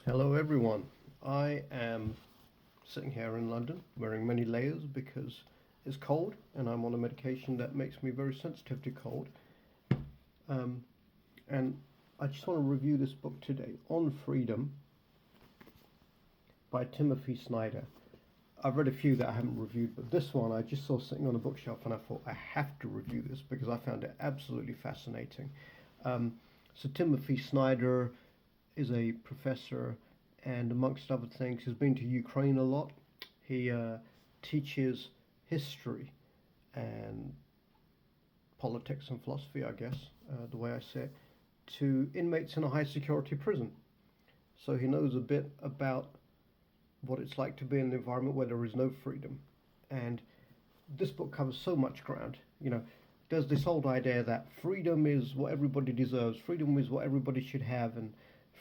Hello everyone. I am sitting here in London wearing many layers because it's cold and I'm on a medication that makes me very sensitive to cold. Um, and I just want to review this book today, On Freedom by Timothy Snyder. I've read a few that I haven't reviewed, but this one I just saw sitting on a bookshelf and I thought I have to review this because I found it absolutely fascinating. So Timothy Snyder is a professor, and amongst other things, he's been to Ukraine a lot. He teaches history and politics and philosophy, I guess, the way I say it, to inmates in a high security prison. So he knows a bit about what it's like to be in an environment where there is no freedom. And this book covers so much ground. There's this old idea that freedom is what everybody deserves, freedom is what everybody should have, and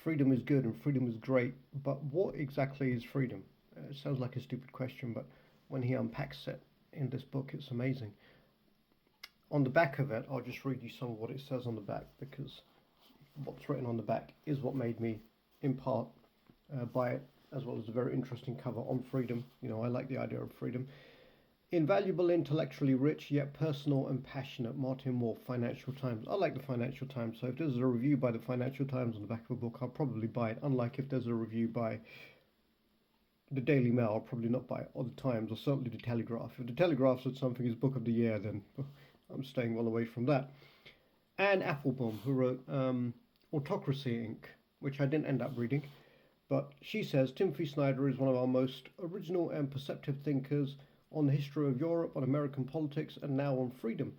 freedom is good and freedom is great. But what exactly is freedom? It sounds like a stupid question, but when he unpacks it in this book, it's amazing. On the back of it, I'll just read you some of what it says on the back because what's written on the back is what made me, in part, buy it, as well as a very interesting cover on freedom. I like the idea of freedom. Invaluable, intellectually rich, yet personal and passionate. Martin Wolf, Financial Times. I like the Financial Times, so if there's a review by the Financial Times on the back of a book, I'll probably buy it. Unlike if there's a review by the Daily Mail, I'll probably not buy it. Or the Times, or certainly the Telegraph. If the Telegraph said something is Book of the Year, then I'm staying well away from that. Anne Applebaum, who wrote Autocracy Inc., which I didn't end up reading, but she says Timothy Snyder is one of our most original and perceptive thinkers on the history of Europe, on American politics, and now on freedom.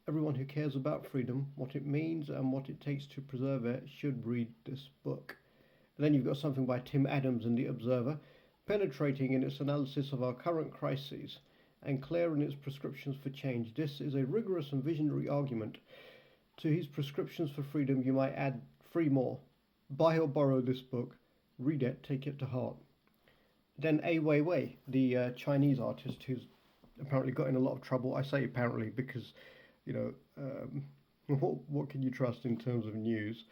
Everyone who cares about freedom, what it means, and what it takes to preserve it should read this book. And then you've got something by Tim Adams in The Observer, penetrating in its analysis of our current crises and clear in its prescriptions for change. This is a rigorous and visionary argument. To his prescriptions for freedom, you might add three more. Buy or borrow this book, read it, take it to heart. Then Ai Weiwei, the Chinese artist who's apparently got in a lot of trouble. I say apparently because, what can you trust in terms of news?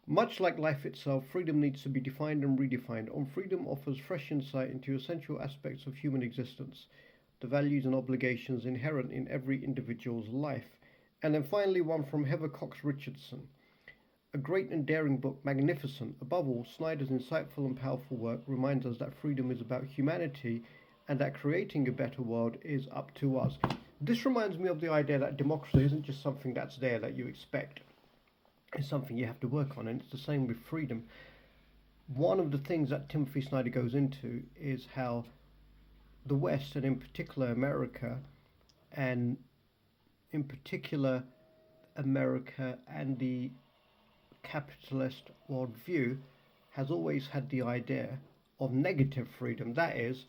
Much like life itself, freedom needs to be defined and redefined. On Freedom offers fresh insight into essential aspects of human existence, the values and obligations inherent in every individual's life. And then finally, one from Heather Cox Richardson. A great and daring book, magnificent. Above all, Snyder's insightful and powerful work reminds us that freedom is about humanity and that creating a better world is up to us. This reminds me of the idea that democracy isn't just something that's there that you expect. It's something you have to work on, and it's the same with freedom. One of the things that Timothy Snyder goes into is how the West, and in particular America, and in particular America and the capitalist worldview has always had the idea of negative freedom. That is,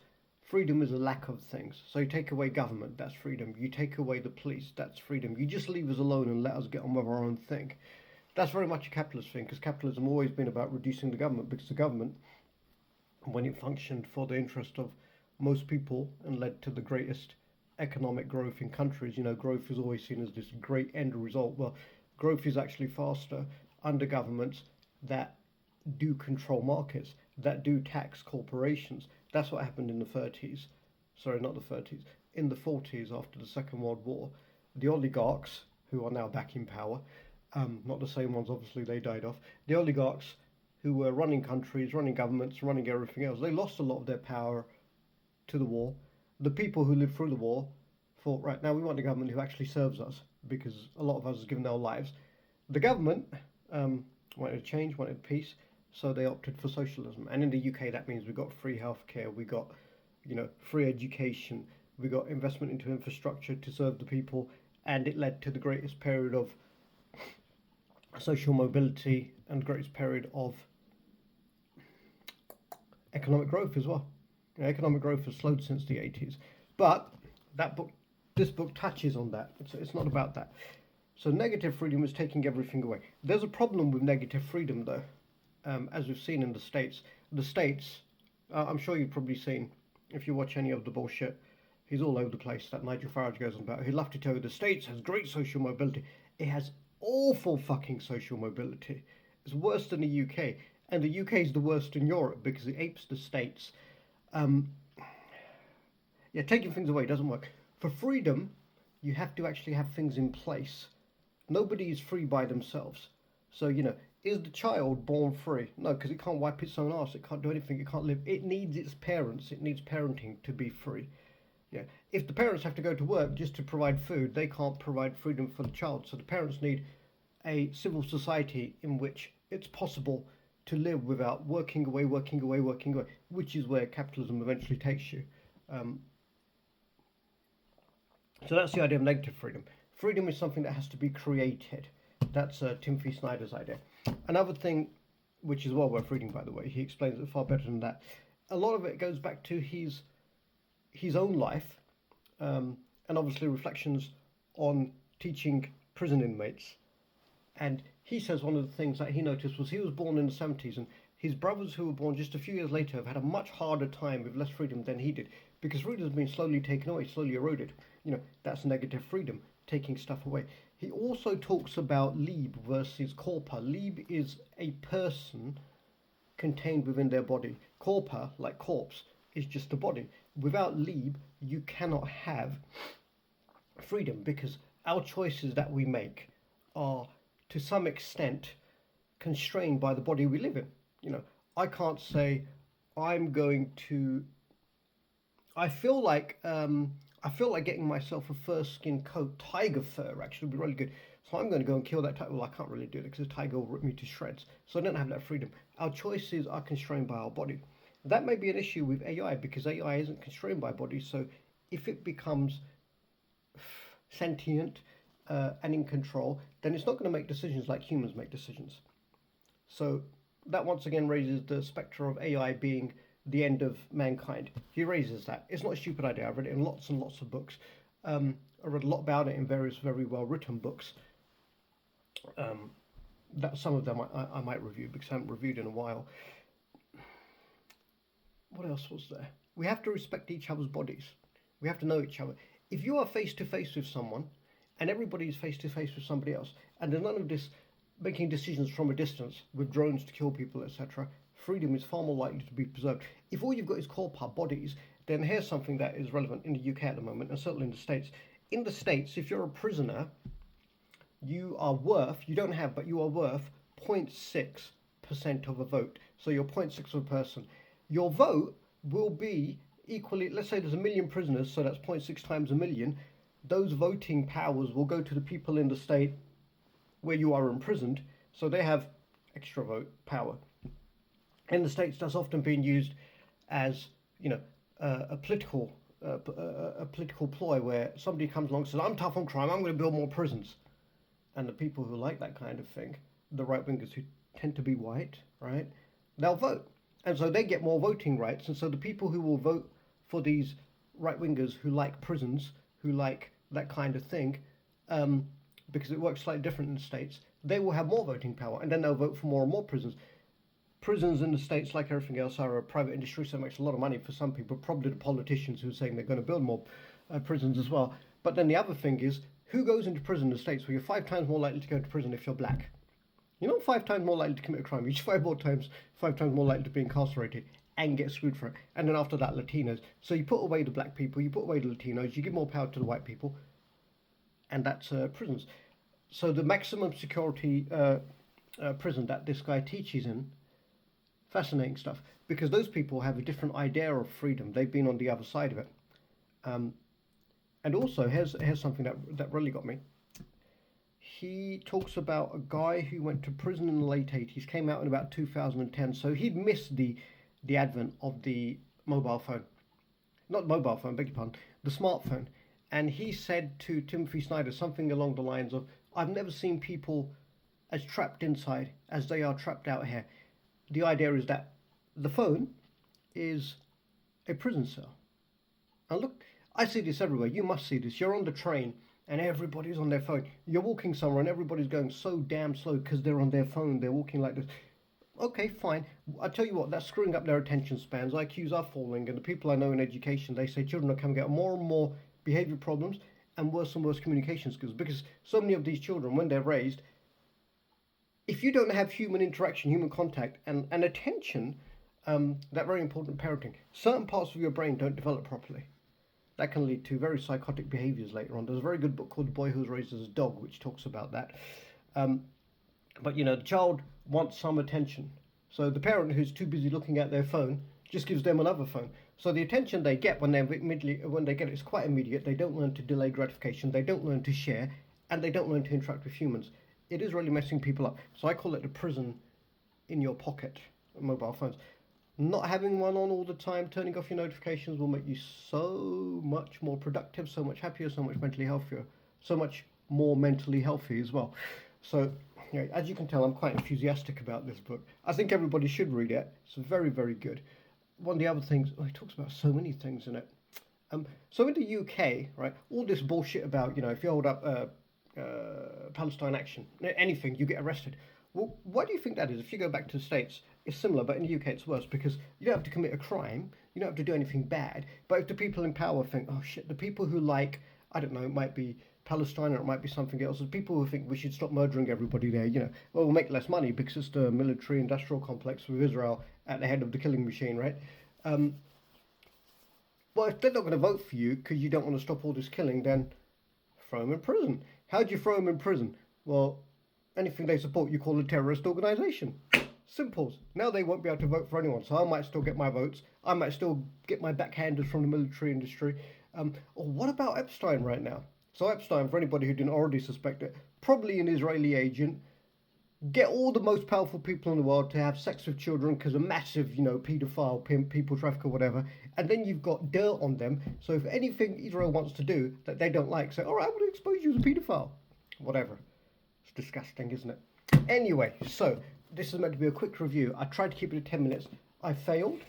freedom is a lack of things. So you take away government, that's freedom. You take away the police, that's freedom. You just leave us alone and let us get on with our own thing. That's very much a capitalist thing, because capitalism has always been about reducing the government, because the government, when it functioned for the interest of most people and led to the greatest economic growth in countries, growth is always seen as this great end result. Well, growth is actually faster under governments that do control markets, that do tax corporations. That's what happened in the 30s. Sorry, not the 30s. In the 40s, after the Second World War, the oligarchs, who are now back in power, not the same ones, obviously, they died off. The oligarchs who were running countries, running governments, running everything else, they lost a lot of their power to the war. The people who lived through the war thought, right, now we want a government who actually serves us, because a lot of us have given our lives. The government wanted change, wanted peace, so they opted for socialism. And in the UK, that means we got free healthcare, we got, free education, we got investment into infrastructure to serve the people, and it led to the greatest period of social mobility and greatest period of economic growth as well. Economic growth has slowed since the 80s, but this book touches on that. It's not about that. So negative freedom is taking everything away. There's a problem with negative freedom, though, as we've seen in the States. The States, I'm sure you've probably seen, if you watch any of the bullshit, he's all over the place, that Nigel Farage goes on about. He'd love to tell you the States has great social mobility. It has awful fucking social mobility. It's worse than the UK. and the UK is the worst in Europe because it apes the states. Um, yeah, taking things away doesn't work. For freedom, you have to actually have things in place. Nobody is free by themselves. So, is the child born free? No, because it can't wipe its own arse. It can't do anything. It can't live. It needs its parents. It needs parenting to be free. Yeah. If the parents have to go to work just to provide food, they can't provide freedom for the child. So the parents need a civil society in which it's possible to live without working away, working away, working away, which is where capitalism eventually takes you. Um, so that's the idea of negative freedom. Freedom is something that has to be created. That's Timothy Snyder's idea. Another thing, which is well worth reading, by the way, he explains it far better than that. A lot of it goes back to his own life, and obviously reflections on teaching prison inmates. And he says one of the things that he noticed was he was born in the 70s, and his brothers who were born just a few years later have had a much harder time with less freedom than he did because freedom has been slowly taken away, slowly eroded. That's negative freedom, taking stuff away. He also talks about lebe versus corpor. Lebe is a person contained within their body. Corpor, like corpse, is just a body. Without lebe, you cannot have freedom because our choices that we make are to some extent constrained by the body we live in. I can't say I'm going to. I feel like getting myself a fur skin coat, tiger fur actually would be really good. So I'm going to go and kill that tiger. Well, I can't really do it because the tiger will rip me to shreds. So I don't have that freedom. Our choices are constrained by our body. That may be an issue with AI because AI isn't constrained by body. So if it becomes sentient and in control, then it's not going to make decisions like humans make decisions. So that once again raises the spectre of AI being the end of mankind. He raises that. It's not a stupid idea. I've read it in lots and lots of books. I read a lot about it in various very well written books. That some of them I might review because I haven't reviewed in a while. What else was there? We have to respect each other's bodies. We have to know each other. If you are face to face with someone, and everybody is face to face with somebody else, and there's none of this making decisions from a distance with drones to kill people, etc., freedom is far more likely to be preserved. If all you've got is corpor bodies, then here's something that is relevant in the UK at the moment, and certainly in the States. In the States, if you're a prisoner, you are worth, you don't have, but you are worth 0.6% of a vote. So you're 0.6 of a person. Your vote will be equally, let's say there's 1 million prisoners, so that's 0.6 times 1 million. Those voting powers will go to the people in the state where you are imprisoned, so they have extra vote power. In the States, that's often been used as, a political ploy where somebody comes along and says, I'm tough on crime, I'm going to build more prisons. And the people who like that kind of thing, the right-wingers who tend to be white, right, they'll vote. And so they get more voting rights. And so the people who will vote for these right-wingers who like prisons, who like that kind of thing, because it works slightly different in the States, they will have more voting power. And then they'll vote for more and more prisons. Prisons in the States, like everything else, are a private industry, so it makes a lot of money for some people, probably the politicians who are saying they're going to build more prisons as well. But then the other thing is, who goes into prison in the States where you're 5 times more likely to go to prison if you're black? You're not 5 times more likely to commit a crime, you're just 5 times more likely to be incarcerated and get screwed for it. And then after that, Latinos. So you put away the black people, you put away the Latinos, you give more power to the white people, and that's prisons. So the maximum security prison that this guy teaches in, fascinating stuff, because those people have a different idea of freedom. They've been on the other side of it. And also, here's something that really got me. He talks about a guy who went to prison in the late 80s, came out in about 2010, so he'd missed the advent of the mobile phone. Not mobile phone, beg your pardon, the smartphone. And he said to Timothy Snyder something along the lines of, I've never seen people as trapped inside as they are trapped out here. The idea is that the phone is a prison cell. And look, I see this everywhere. You must see this. You're on the train and everybody's on their phone. You're walking somewhere and everybody's going so damn slow because they're on their phone. They're walking like this. Okay, fine. I tell you what, that's screwing up their attention spans. IQs are falling, and the people I know in education, they say children are coming out more and more behavior problems and worse communication skills, because so many of these children, when they're raised, if you don't have human interaction, human contact, and attention, that very important parenting, certain parts of your brain don't develop properly. That can lead to very psychotic behaviors later on. There's a very good book called The Boy Who Was Raised as a Dog, which talks about that. Um, but you know, the child wants some attention. So the parent who's too busy looking at their phone just gives them another phone. So the attention they get when they get it is quite immediate. They don't learn to delay gratification. They don't learn to share, and they don't learn to interact with humans. It is really messing people up. So I call it the prison in your pocket, mobile phones. Not having one on all the time, turning off your notifications will make you so much more productive, so much happier, so much mentally healthier, so much more mentally healthy as well. So, you know, as you can tell, I'm quite enthusiastic about this book. I think everybody should read it. It's very, very good. One of the other things, he talks about so many things in it. So in the UK, right, all this bullshit about, you know, if you hold up Palestine action, anything, you get arrested. Well, why do you think that is? If you go back to the States, it's similar, but in the UK it's worse because you don't have to commit a crime, you don't have to do anything bad. But if the people in power think, oh shit, the people who like, I don't know, it might be Palestine or it might be something else, the people who think we should stop murdering everybody there, you know, well, we'll make less money because it's the military industrial complex with Israel at the head of the killing machine, right? Um, well, if they're not going to vote for you because you don't want to stop all this killing, then throw them in prison. How do you throw them in prison? Well, anything they support you call a terrorist organisation. Simples. Now they won't be able to vote for anyone, so I might still get my votes. I might still get my backhanders from the military industry. Or what about Epstein right now? So Epstein, for anybody who didn't already suspect it, probably an Israeli agent. Get all the most powerful people in the world to have sex with children because a massive, you know, paedophile, pimp, people trafficker, whatever. And then you've got dirt on them. So if anything Israel wants to do that they don't like, say, all right, I want to expose you as a paedophile. Whatever. It's disgusting, isn't it? Anyway, so this is meant to be a quick review. I tried to keep it to 10 minutes. I failed.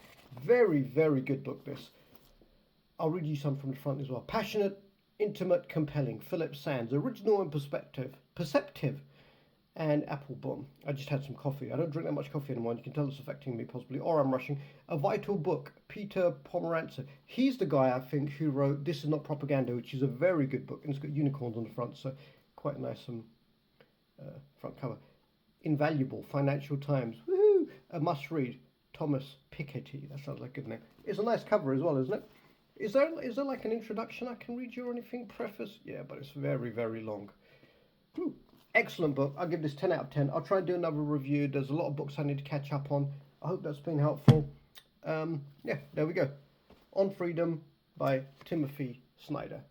Very, very good book, this. I'll read you some from the front as well. Passionate, intimate, compelling. Philip Sands. Original and perceptive. And Applebaum. I just had some coffee. I don't drink that much coffee anymore. You can tell it's affecting me possibly, or I'm rushing. A Vital Book. Peter Pomerantsev. He's the guy, I think, who wrote This Is Not Propaganda, which is a very good book. And it's got unicorns on the front, so quite nice front cover. Invaluable. Financial Times. Woohoo! A must read. Thomas Piketty. That sounds like a good name. It's a nice cover as well, isn't it? Is there like an introduction I can read you or anything? Preface? Yeah, but it's very, very long. Whew. Excellent book. I'll give this 10 out of 10. I'll try and do another review. There's a lot of books I need to catch up on. I hope that's been helpful. Yeah, there we go. On Freedom by Timothy Snyder.